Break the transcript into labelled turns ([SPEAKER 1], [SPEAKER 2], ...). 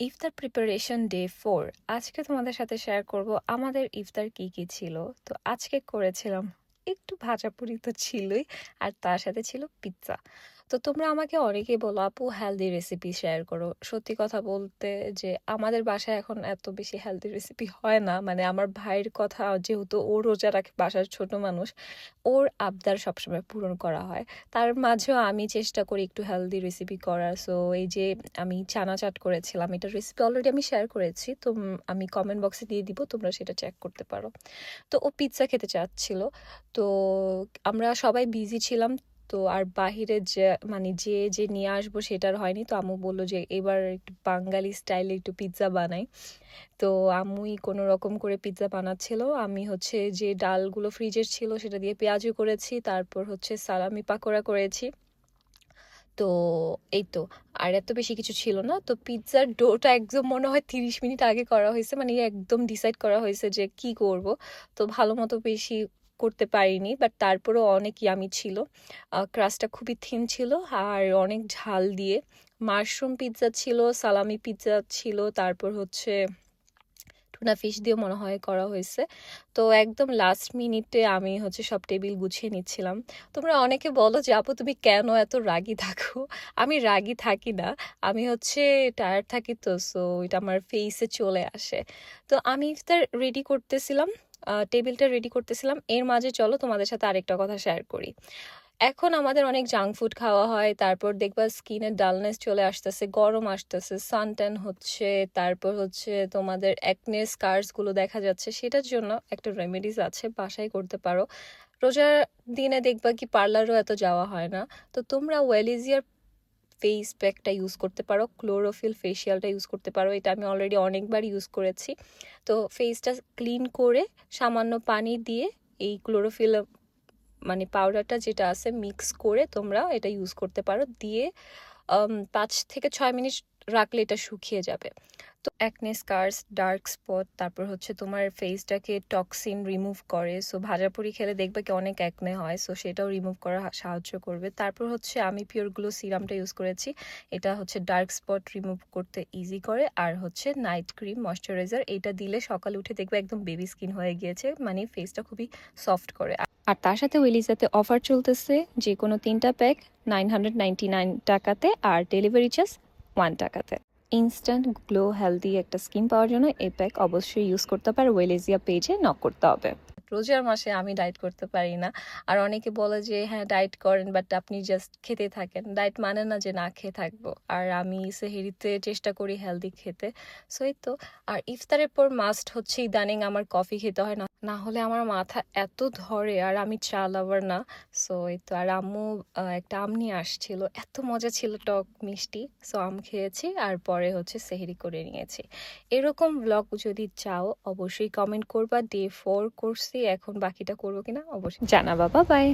[SPEAKER 1] ইফতার preparation day 4 আজকে তোমাদের সাথে শেয়ার করব আমাদের ইফতার কি কি ছিল। তো আজকে করেছিলাম একটু ভাজাপুরি তো ছিলই, আর তার সাথে ছিল পিৎজা। তো তোমরা আমাকে অনেকেই বলো আপু হেলদি রেসিপি শেয়ার করো। সত্যি কথা বলতে যে আমাদের বাসায় এখন এত বেশি হেলদি রেসিপি হয় না, মানে আমার ভাইয়ের কথা যেহেতু ও রোজা রাখে, বাসার ছোট মানুষ, ওর আবদার সবসময় পূরণ করা হয়। তার মাঝেও আমি চেষ্টা করি একটু হেলদি রেসিপি করার। সো এই যে আমি চানা চাট করেছিলাম, এটার রেসিপি অলরেডি আমি শেয়ার করেছি, তো আমি কমেন্ট বক্সে দিয়ে দিব, তোমরা সেটা চেক করতে পারো। তো ও পিৎজা খেতে চাচ্ছিল। তো আমরা সবাই বিজি ছিলাম। তো আর বাহিরে যে মানে যে যে নিয়ে আসবো সেটার হয়নি, তো আম্মু বললো যে এবার একটু বাঙালি স্টাইলে একটু পিৎজা বানাই। তো আম্মুই কোনো রকম করে পিৎজা বানাচ্ছিল। আমি হচ্ছে যে ডালগুলো ফ্রিজের ছিল সেটা দিয়ে পেঁয়াজু করেছি, তারপর হচ্ছে সালামি পাকোড়া করেছি। তো এই তো, আর এত বেশি কিছু ছিল না। তো পিৎজার ডোটা একদম মনে হয় 30 মিনিট আগে করা হয়েছে, মানে একদম ডিসাইড করা হয়েছে যে কি করব। তো ভালো মতো বেশি করতে পারিনি, বাট তারপরেও অনেক ইয়ামি ছিল। ক্রাস্টটা খুবই থিন ছিল আর অনেক ঝাল দিয়ে। মাশরুম পিৎজা ছিল, সালামি পিৎজা ছিল, তারপর হচ্ছে টুনা ফিশ দিয়ে মনে হয় করা হয়েছে। তো একদম লাস্ট মিনিটে আমি হচ্ছে সব টেবিল গুছিয়ে নিচ্ছিলাম। তোমরা অনেকে বলো যে আপু তুমি কেন এত রাগী থাকো। আমি রাগী থাকি না, আমি হচ্ছে টায়ার্ড থাকি, তো সো এটা আমার ফেসে চলে আসে। তো আমি ইফতার রেডি করতেছিলাম, টেবিলটা রেডি করতেছিলাম, এর মাঝে চলো তোমাদের সাথে আরেকটা কথা শেয়ার করি। এখন আমাদের অনেক জাঙ্ক ফুড খাওয়া হয়, তারপর দেখবা স্কিনের ডালনেস চলে আসতেছে, গরম আসতেছে, সানট্যান হচ্ছে, তারপর হচ্ছে তোমাদের অ্যাকনে স্কার্স গুলো দেখা যাচ্ছে। সেটার জন্য একটা রেমেডিস আছে, বাসায় করতে পারো। রোজার দিনে দেখবা কি পার্লারও এত যাওয়া হয় না। তো তোমরা ওয়েলিজিয়ার ফেস প্যাকটা ইউজ করতে পারো, ক্লোরোফিল ফেসিয়ালটা ইউজ করতে পারো। এটা আমি অলরেডি অনেকবার ইউজ করেছি। তো ফেসটা ক্লিন করে সামান্য পানি দিয়ে এই ক্লোরোফিল মানে পাউডারটা যেটা আছে মিক্স করে তোমরা এটা ইউজ করতে পারো। দিয়ে 5 থেকে 6 মিনিট রাখলে এটা শুকিয়ে যাবে। তো অ্যাকনে স্কার্স, ডার্ক স্পট, তারপর হচ্ছে তোমার ফেসটাকে টক্সিন রিমুভ করে। সো ভাজাপুরি খেলে দেখবে কি অনেক অ্যাকনে হয়, সো সেটাও রিমুভ করা সাহায্য করবে। তারপর হচ্ছে আমি পিওর গ্লো সিরামটা ইউজ করেছি। এটা হচ্ছে ডার্ক স্পট রিমুভ করতে ইজি করে। আর হচ্ছে নাইট ক্রিম ময়শ্চারাইজার, এটা দিলে সকালে উঠে দেখবে একদম বেবি স্কিন হয়ে গিয়েছে, মানে ফেসটা খুবই সফট করে। আর তার সাথে ওয়েলিজাতে অফার চলতেছে, যে কোনো 3টা প্যাক 999 টাকাতে, আর ডেলিভারি চার্জ 1 টাকাতে। ইনস্ট্যান্ট গ্লো হেলদি একটা স্কিন পাওয়ার জন্য এই প্যাক অবশ্যই ইউজ করতে পারে। ওয়েলেজিয়া পেজে নক করতে হবে। রোজার মাসে আমি ডায়েট করতে পারি না। আর অনেকে বলে যে হ্যাঁ ডায়েট করেন, বাট আপনি জাস্ট খেতে থাকেন। ডায়েট মানে না যে না খেয়ে থাকবো। আর আমি সেহরিতে চেষ্টা করি হেলদি খেতে। সো এই তো। আর ইফতারের পর মাস্ট হচ্ছে ইদানিং আমার কফি খেতে হয়, না না হলে আমার মাথা এত ধরে। আর আমি চা লাভার না। সো এই তো। আর আম্মু একটা আম নিয়ে আসছিল, এত মজা ছিল, টক মিষ্টি। সো আম খেয়েছি, আর পরে হচ্ছে সেহরি করে নিয়েছি। এরকম ব্লগ যদি চাও অবশ্যই কমেন্ট করবা। ডে 4 করছি, এখন বাকিটা করবো কিনা অবশ্যই জানাবা। বাই।